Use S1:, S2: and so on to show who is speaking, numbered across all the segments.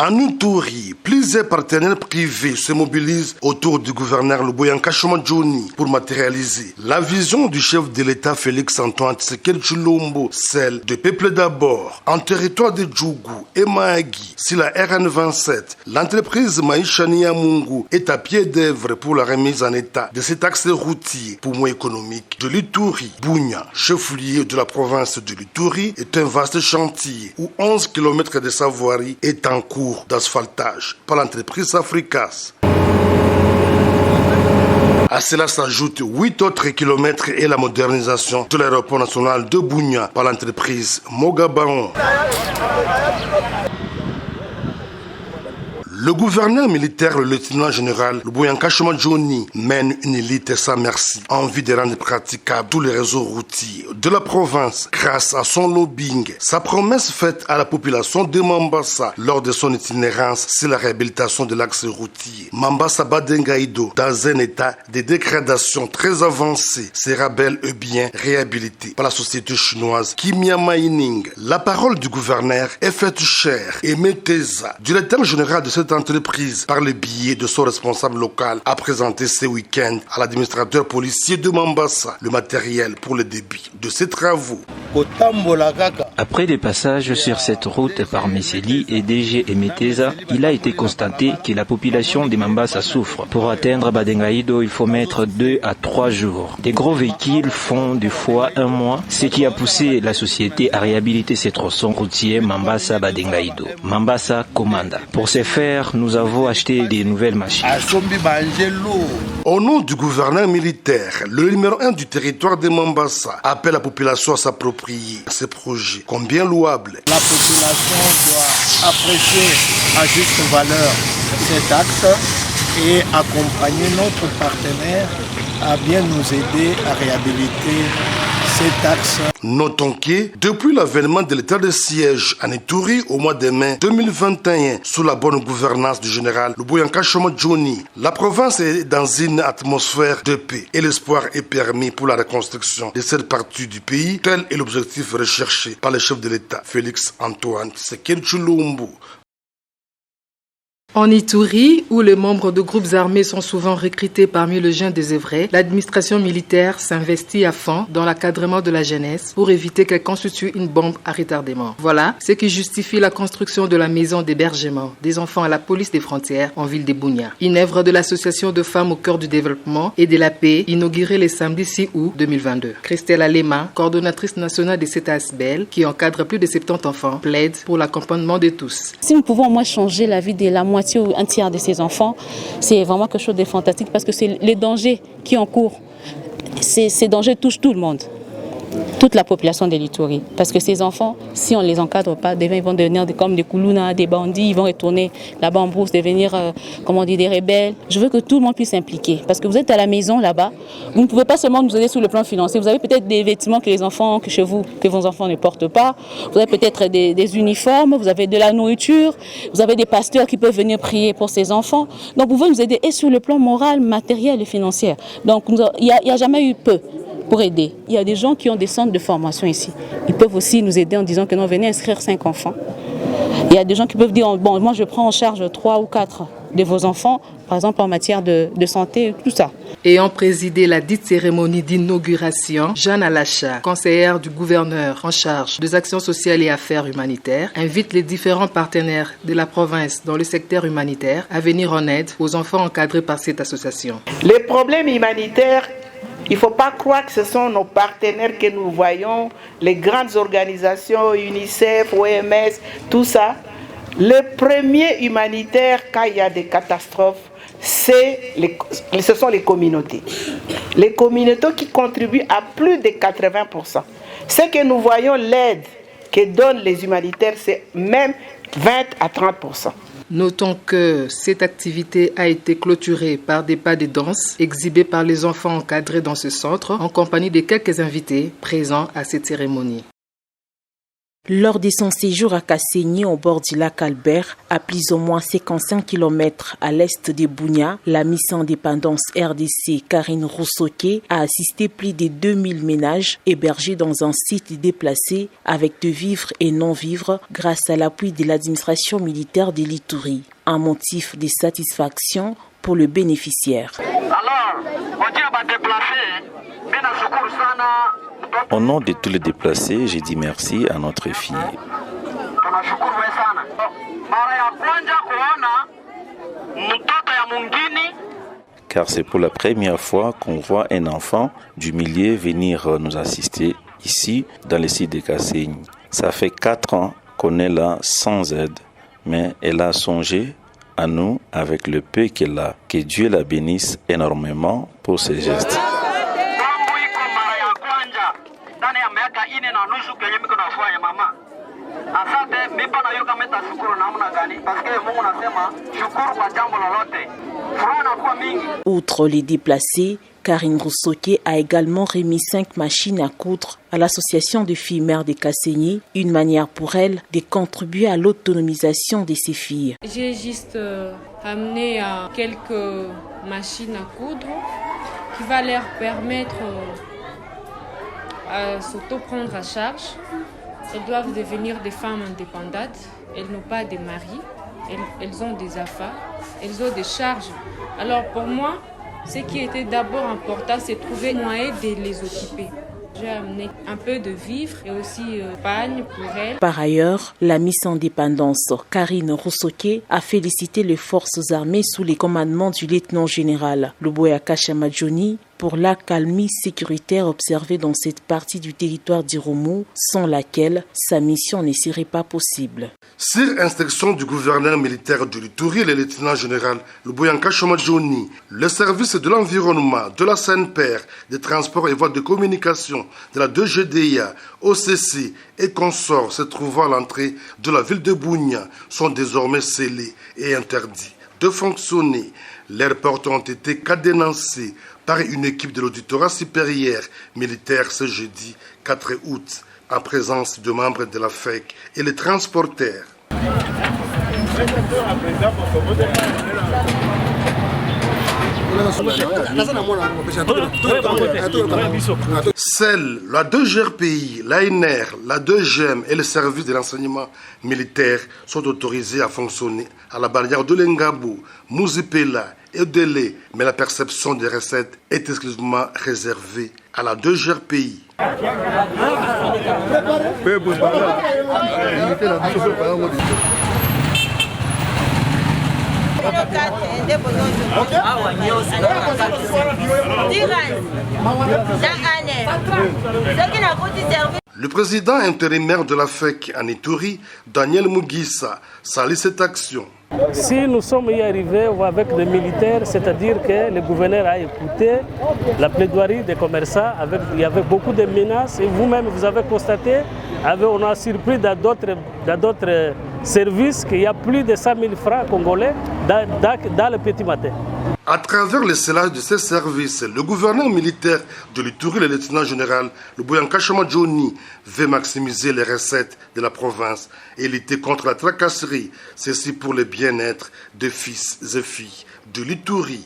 S1: En Ituri, plusieurs partenaires privés se mobilisent autour du gouverneur Luboya Nkashomajoni pour matérialiser la vision du chef de l'État Félix Antoine Tshisekedi Tshilombo, celle de peuple d'abord. En territoire de Djougou et Mahagi, si la RN27, l'entreprise Maïcha Niamungu est à pied d'œuvre pour la remise en état de cet axe routier poumon économique de l'Ituri. Bunia, chef-lieu de la province de l'Ituri, est un vaste chantier où 11 km de sa voirie est en cours d'asphaltage par l'entreprise Africas. À cela s'ajoutent 8 autres kilomètres et la modernisation de l'aéroport national de Bunia par l'entreprise Mogabaon. Le gouverneur militaire, le lieutenant-général Luboya Nkashomajoni, mène une élite sans merci en vue de rendre praticables tous les réseaux routiers de la province grâce à son lobbying. Sa promesse faite à la population de Mambasa lors de son itinérance, c'est la réhabilitation de l'axe routier Mambasa-Badengaïdo dans un état de dégradation très avancé sera bel et bien réhabilité par la société chinoise Kimia Mining. La parole du gouverneur est faite chère et Meteza, directeur général de cette entreprise, par le biais de son responsable local, a présenté ce week-end à l'administrateur policier de Mambasa le matériel pour le début de ses travaux.
S2: Après des passages sur cette route par Messeli et DG et Meteza, il a été constaté que la population de Mambasa souffre. Pour atteindre Badengaïdo, il faut mettre 2 à 3 jours. Des gros véhicules font des fois 1 mois, ce qui a poussé la société à réhabiliter ces tronçons routiers Mambasa-Badengaïdo. Mambasa commanda. Pour ce faire, nous avons acheté des nouvelles machines.
S1: Au nom du gouverneur militaire, le numéro 1 du territoire de Mambasa appelle la population à s'approprier ces projets, combien louables.
S3: La population doit apprécier à juste valeur cet acte et accompagner notre partenaire à bien nous aider à réhabiliter cet axe.
S1: Notons que, depuis l'avènement de l'état de siège en Ituri au mois de mai 2021, sous la bonne gouvernance du général Luboya Nkashomajoni, la province est dans une atmosphère de paix et l'espoir est permis pour la reconstruction de cette partie du pays. Tel est l'objectif recherché par le chef de l'État, Félix Antoine Tshisekedi Tshilombo.
S4: En Ituri, où les membres de groupes armés sont souvent recrutés parmi les jeunes désœuvrés, l'administration militaire s'investit à fond dans l'encadrement de la jeunesse pour éviter qu'elle constitue une bombe à retardement. Voilà ce qui justifie la construction de la maison d'hébergement des enfants à la police des frontières en ville de Bunia. Une œuvre de l'association de femmes au cœur du développement et de la paix, inaugurée le samedi 6 août 2022. Christelle Alema, coordonnatrice nationale de cette ASBL, qui encadre plus de 70 enfants, plaide pour l'accompagnement de tous.
S5: Si nous pouvons au moins changer la vie de la moitié ou un tiers de ces enfants, c'est vraiment quelque chose de fantastique parce que c'est les dangers qui encourent. Ces dangers touchent tout le monde, toute la population de l'Ituri. Parce que ces enfants, si on ne les encadre pas, ils vont devenir comme des koulouna, des bandits, ils vont retourner là-bas en brousse, devenir des rebelles. Je veux que tout le monde puisse s'impliquer. Parce que vous êtes à la maison là-bas, vous ne pouvez pas seulement nous aider sur le plan financier. Vous avez peut-être des vêtements que chez vous, que vos enfants ne portent pas. Vous avez peut-être des uniformes, vous avez de la nourriture, vous avez des pasteurs qui peuvent venir prier pour ces enfants. Donc vous pouvez nous aider et sur le plan moral, matériel et financier. Donc il n'y a jamais eu peu pour aider. Il y a des gens qui ont des centres de formation ici. Ils peuvent aussi nous aider en disant que nous venez inscrire 5 enfants. Il y a des gens qui peuvent dire, bon, moi je prends en charge 3 ou 4 de vos enfants, par exemple en matière de santé, tout ça.
S4: Ayant présidé la dite cérémonie d'inauguration, Jeanne Alacha, conseillère du gouverneur en charge des actions sociales et affaires humanitaires, invite les différents partenaires de la province dans le secteur humanitaire à venir en aide aux enfants encadrés par cette association.
S6: Les problèmes humanitaires, il ne faut pas croire que ce sont nos partenaires que nous voyons, les grandes organisations, UNICEF, OMS, tout ça. Le premier humanitaire, quand il y a des catastrophes, ce sont les communautés. Les communautés qui contribuent à plus de 80%. Ce que nous voyons, l'aide que donnent les humanitaires, c'est même 20 à 30%.
S4: Notons que cette activité a été clôturée par des pas de danse exhibés par les enfants encadrés dans ce centre en compagnie de quelques invités présents à cette cérémonie.
S7: Lors de son séjour à Kasenyi, au bord du lac Albert, à plus ou moins 55 km à l'est de Bunia, la Miss Indépendance RDC Karine Roussoké a assisté plus de 2000 ménages hébergés dans un site déplacé avec de vivres et non-vivres grâce à l'appui de l'administration militaire de l'Ituri. Un motif de satisfaction pour le bénéficiaire.
S2: Au nom de tous les déplacés, j'ai dit merci à notre fille. Car c'est pour la première fois qu'on voit un enfant du milieu venir nous assister ici dans le site de Kasenyi. Ça fait 4 ans qu'on est là sans aide, mais elle a songé à nous avec le peu qu'elle a. Que Dieu la bénisse énormément pour ses gestes.
S7: Outre les déplacés, Karine Roussoké a également remis 5 machines à coudre à l'association de filles mères de Kasenyi, une manière pour elle de contribuer à l'autonomisation de ses filles.
S8: J'ai juste amené quelques machines à coudre qui va leur permettre à s'auto-prendre à charge. Elles doivent devenir des femmes indépendantes. Elles n'ont pas de mari. Elles ont des affaires. Elles ont des charges. Alors pour moi, ce qui était d'abord important, c'est de trouver un moyen de les occuper. J'ai amené un peu de vivres et aussi pagne pour elles.
S7: Par ailleurs, la Miss Indépendance Karine Roussoké a félicité les forces armées sous les commandements du lieutenant-général Luboya Kashamadjoni pour la calmie sécuritaire observée dans cette partie du territoire d'Irumu, sans laquelle sa mission ne serait pas possible.
S1: Sur instruction du gouverneur militaire de l'Ituri, le lieutenant-général Luboya Kashamadjoni, le service de l'environnement, de la SNPR, des transports et voies de communication, de la 2GDIA, OCC et consorts se trouvant à l'entrée de la ville de Bunia sont désormais scellés et interdits de fonctionner. Leurs portes ont été cadenassées par une équipe de l'auditorat supérieur militaire ce jeudi 4 août, en présence de membres de la FEC et les transporteurs. Celles, la 2GRPI, l'ANR, la 2GEM et le service de l'enseignement militaire sont autorisés à fonctionner à la barrière de Lengabo, Mouzipela et Délé, mais la perception des recettes est exclusivement réservée à la 2GRPI. Le président intérimaire de la FEC en Ituri, Daniel Mugisa, salue cette action.
S9: Si nous sommes y arrivés avec des militaires, c'est-à-dire que le gouverneur a écouté la plaidoirie des commerçants, il y avait beaucoup de menaces et vous-même vous avez constaté, on a surpris dans d'autres services qu'il y a plus de 100 000 francs congolais dans le petit matin.
S1: À travers le scellage de ces services, le gouverneur militaire de l'Ituri, le lieutenant-général Luboya Kashamadjoni, veut maximiser les recettes de la province et lutter contre la tracasserie. Ceci pour le bien-être des fils et filles de l'Ituri.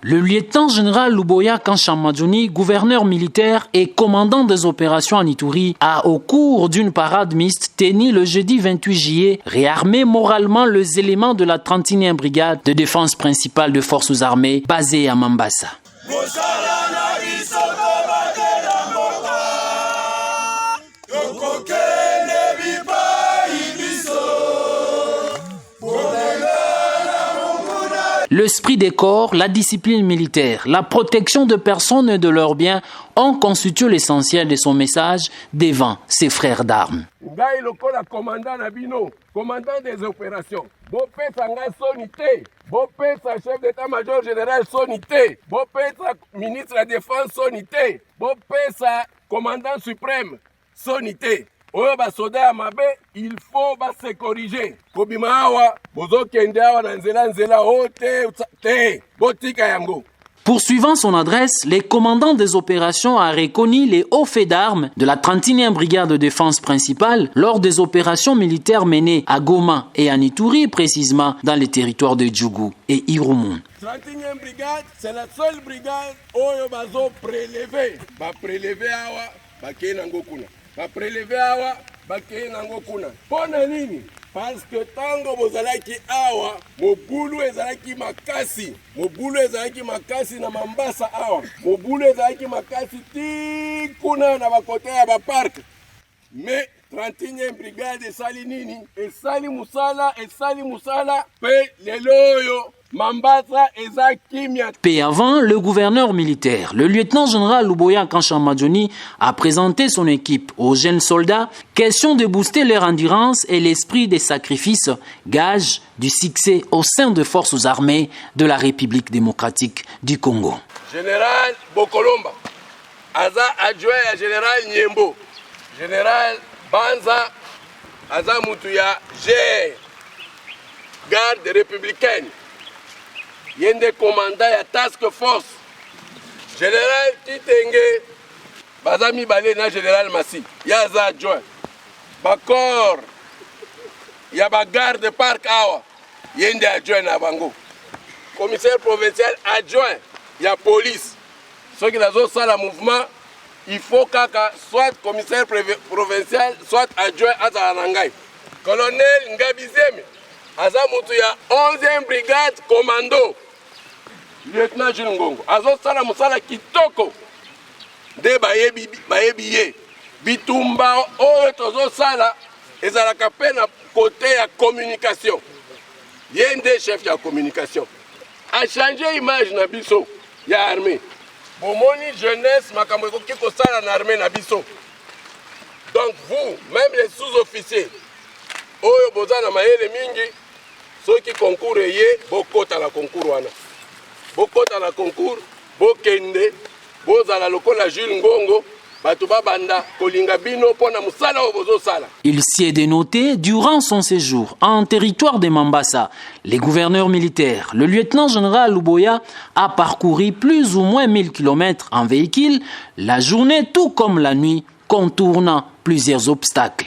S10: Le lieutenant-général Luboya Kashamadjoni, gouverneur militaire et commandant des opérations en Ituri, a, au cours d'une parade mixte tenue le jeudi 28 juillet, réarmé moralement les éléments de la 31e brigade de défense principale de forces armées basée à Mambasa. L'esprit des corps, la discipline militaire, la protection de personnes et de leurs biens ont constitué l'essentiel de son message devant ses frères d'armes.
S11: Commandant des opérations, Bopesa Sonité, Bopesa chef d'état-major général Sonité, Bopesa ministre de la Défense Sonité, Bopesa commandant suprême Sonité. Oyo basoda ya mabe, il faut se corriger. Kobima awa, bozo kende awa na nzela ote, te, botika yango.
S10: Poursuivant son adresse, le commandant des opérations a reconnu les hauts faits d'armes de la 31e brigade de défense principale lors des opérations militaires menées à Goma et à Ituri, précisément dans les territoires de Djougou et Irumu.
S11: 31e brigade, c'est la seule brigade oyo bazo prélever. Ba prélever awa, ba kei nango kuna. Ba prélever awa, ba kei nango kuna. Pona nini? Parce que tango bozalaki awa, mobulu ezalaki makasi. Mobulu ezalaki makasi na Mambasa awa. Mobulu ezalaki makasi ti kuna na bakote ya ba park. Mais 31e brigade esali nini? Esali musala pe leloyo.
S10: Peu avant, le gouverneur militaire, le lieutenant-général Luboya Kanshamadjoni, a présenté son équipe aux jeunes soldats, question de booster leur endurance et l'esprit des sacrifices, gage du succès au sein des forces armées de la République démocratique du Congo.
S11: Général Bokolomba, Aza adjoint à général Nyembo, général Banza, Aza Mutuya, G, garde républicaine. Yende commandant ya task force général Kitenge bazami balé na général Massi yaza adjoint bakor ya ba garde parc awa yende adjoint na bango commissaire provincial adjoint ya police ceux qui nazo sala mouvement il faut kaka soit commissaire provincial soit adjoint à Nangai colonel Ngabizeme aza mutu ya 11e brigade commando lieutenant Jules Ngongo azo sala musala kitoko de bayebi ye bitumba oyo tozo sala ezalaka pe na côté ya communication yende chef ya communication a changer image na biso ya armée bomoni jeunesse makambo ekoki kosala na armée na biso. Donc vous même les sous-officiers oyo bozana mayele mingi soki concours ye bokota la concours wana bokota la concours bokende bozala lokola Jules Ngongo batu babanda kolinga bino pona musala o bozo sala.
S10: Il s'y est dénoté durant son séjour en territoire de Mambasa. Les gouverneurs militaires, le lieutenant-général Luboya a parcouru plus ou moins 1000 km en véhicule la journée tout comme la nuit, contournant plusieurs obstacles.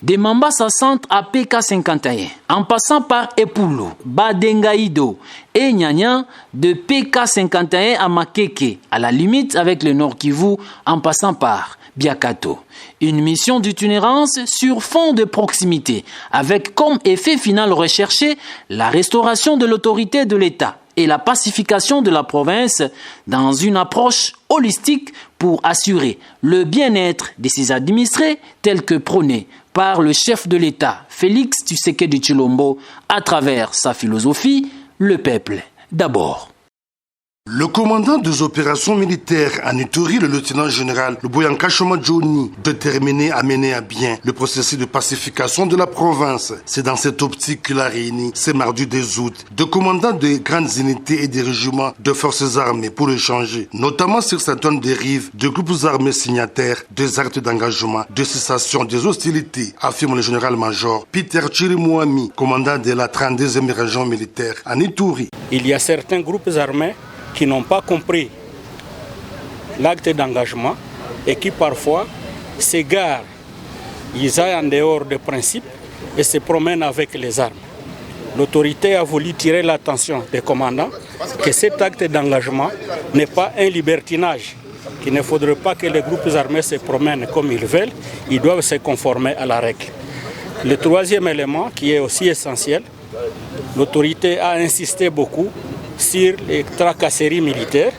S10: De Mambasa Centre à PK51, en passant par Epulu, Badengaido et Nyanya, de PK51 à Makeke, à la limite avec le Nord Kivu, en passant par Biakato. Une mission d'itinérance sur fond de proximité, avec comme effet final recherché la restauration de l'autorité de l'État et la pacification de la province dans une approche holistique pour assurer le bien-être de ses administrés tel que prôné par le chef de l'État, Félix Tshisekedi Tshilombo, à travers sa philosophie, le peuple d'abord.
S1: Le commandant des opérations militaires en Ituri, le lieutenant-général Luboya Kanshamadjoni, déterminé à mener à bien le processus de pacification de la province. C'est dans cette optique qu'il a réuni ce mardi 2 août deux commandants de grandes unités et des régiments de forces armées pour échanger, notamment sur certaines dérives de groupes armés signataires des actes d'engagement de cessation des hostilités, affirme le général-major Peter Chirimwami, commandant de la 32e région militaire en Ituri.
S12: Il y a certains groupes armés qui n'ont pas compris l'acte d'engagement et qui parfois s'égarent, ils aillent en dehors des principes et se promènent avec les armes. L'autorité a voulu tirer l'attention des commandants que cet acte d'engagement n'est pas un libertinage, qu'il ne faudrait pas que les groupes armés se promènent comme ils veulent, ils doivent se conformer à la règle. Le troisième élément qui est aussi essentiel, l'autorité a insisté beaucoup sur les tracasseries militaires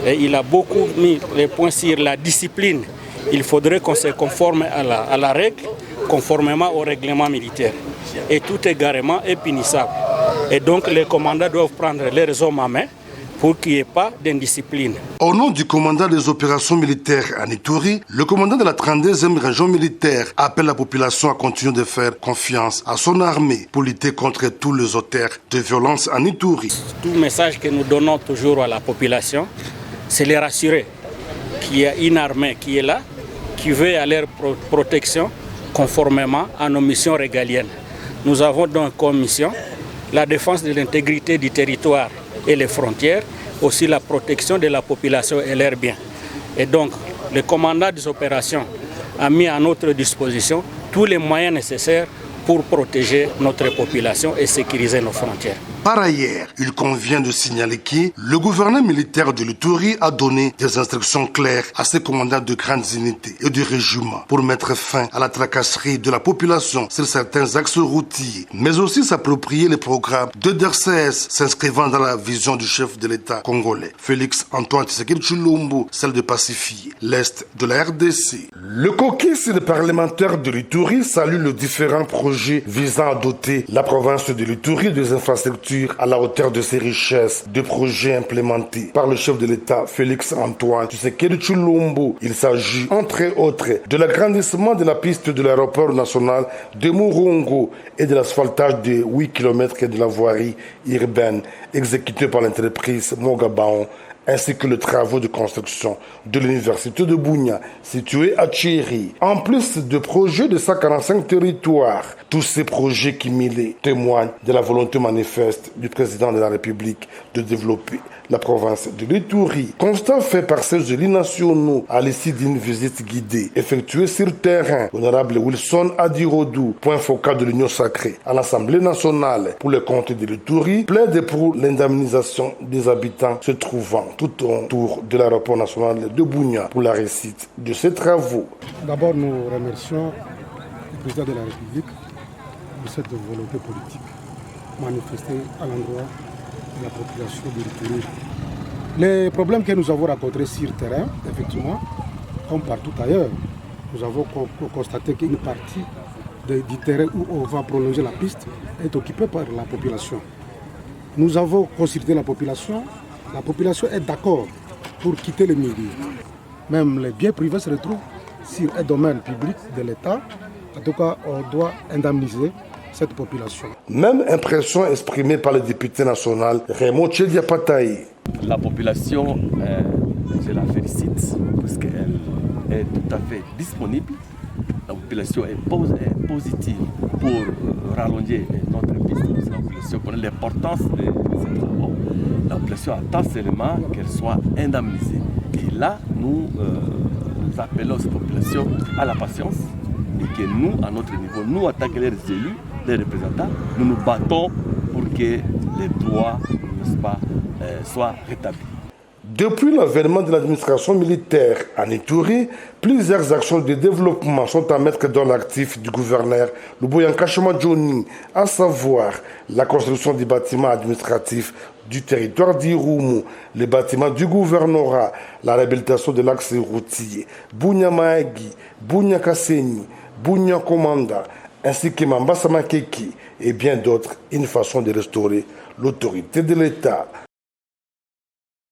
S12: et il a beaucoup mis les points sur la discipline. Il faudrait qu'on se conforme à la règle, conformément au règlement militaire. Et tout égarément est punissable. Et donc les commandants doivent prendre leurs hommes à main pour qu'il n'y ait pas d'indiscipline.
S1: Au nom du commandant des opérations militaires en Ituri, le commandant de la 32e région militaire appelle la population à continuer de faire confiance à son armée pour lutter contre tous les auteurs de violence en Ituri.
S12: Tout message que nous donnons toujours à la population, c'est les rassurer qu'il y a une armée qui est là, qui veut à leur protection conformément à nos missions régaliennes. Nous avons donc comme mission la défense de l'intégrité du territoire et les frontières, aussi la protection de la population et leurs biens. Et donc, le commandant des opérations a mis à notre disposition tous les moyens nécessaires pour protéger notre population et sécuriser nos frontières.
S1: Par ailleurs, il convient de signaler que le gouverneur militaire de l'Ituri a donné des instructions claires à ses commandants de grandes unités et de régiments pour mettre fin à la tracasserie de la population sur certains axes routiers, mais aussi s'approprier les programmes de DRCS s'inscrivant dans la vision du chef de l'État congolais, Félix Antoine Tshisekedi Tshilombo, celle de pacifier l'Est de la RDC. Le caucus des parlementaires de l'Ituri salue les différents projets visant à doter la province de l'Ituri des infrastructures à la hauteur de ses richesses, de projets implémentés par le chef de l'État Félix Antoine Tshisekedi Tshilombo. Il s'agit, entre autres, de l'agrandissement de la piste de l'aéroport national de Murongo et de l'asphaltage de 8 km de la voirie urbaine exécutée par l'entreprise Mogabaon, ainsi que les travaux de construction de l'université de Bunia, située à Tchéri. En plus de projets de 145 territoires, tous ces projets cumulés témoignent de la volonté manifeste du président de la République de développer la province de l'Ituri. Constat fait par ces élus nationaux à l'issue d'une visite guidée effectuée sur terrain. L'honorable Wilson Adirodou, point focal de l'Union sacrée à l'Assemblée nationale pour le compte de l'Ituri, plaide pour l'indemnisation des habitants se trouvant tout autour de l'aéroport national de Bunia pour la réussite de ces travaux.
S13: D'abord, nous remercions le président de la République de cette volonté politique manifestée à l'endroit de la population de l'Ituri. Les problèmes que nous avons rencontrés sur le terrain, effectivement, comme partout ailleurs, nous avons constaté qu'une partie du terrain où on va prolonger la piste est occupée par la population. Nous avons consulté la population est d'accord pour quitter le milieu. Même les biens privés se retrouvent sur un domaine public de l'État. En tout cas, on doit indemniser cette population.
S1: Même impression exprimée par le député national Raymond Tchediapataï.
S14: La population, je la félicite parce qu'elle est tout à fait disponible. La population est positive pour rallonger notre piste. La population connaît l'importance de ces travaux. La population attend seulement qu'elle soit indemnisée. Et là, nous appelons cette population à la patience et que nous, à notre niveau, nous, en tant que les élus, les représentants, nous nous battons pour que les droits, n'est-ce pas, soient rétablis.
S1: Depuis l'avènement de l'administration militaire en Ituri, plusieurs actions de développement sont à mettre dans l'actif du gouverneur Luboya Nkashama-Djoni, à savoir la construction des bâtiments administratifs du territoire d'Irumu, les bâtiments du gouvernorat, la réhabilitation de l'axe routier, Bunya-Mahagi, Bunya-Kasseni, Bunya-Komanda, ainsi que Mambasa Makeki et bien d'autres, une façon de restaurer l'autorité de l'État.